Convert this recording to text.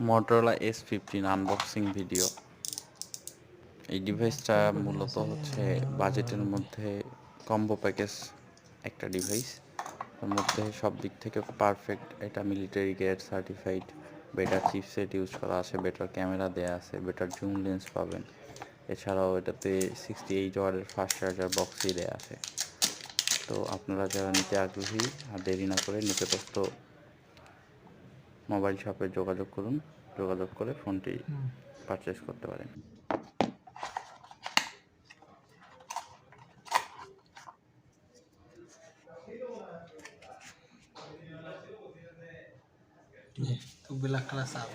Motorola S15 unboxing video. এই ডিভাইসটা মূলত হচ্ছে বাজেটের মধ্যে কম্বো প্যাকেজ একটা ডিভাইস। এর মধ্যে সব দিক থেকে পারফেক্ট। এটা military grade certified, better chipset use করা আছে, বেটার ক্যামেরা দেয়া আছে, বেটার জুম লেন্স পাবেন। এছাড়াও এটাতে 68 ওয়াটের ফাস্ট চার্জার বক্সই দেয়া আছে। তো আপনারা যারা নিতে আগ্রহী আর দেরি না করে নিকটস্থ মোবাইল শপে যোগাযোগ করুন, যোগাযোগ করে ফোনটি পারচেস করতে পারেন। तो ब्लैक कलर साफ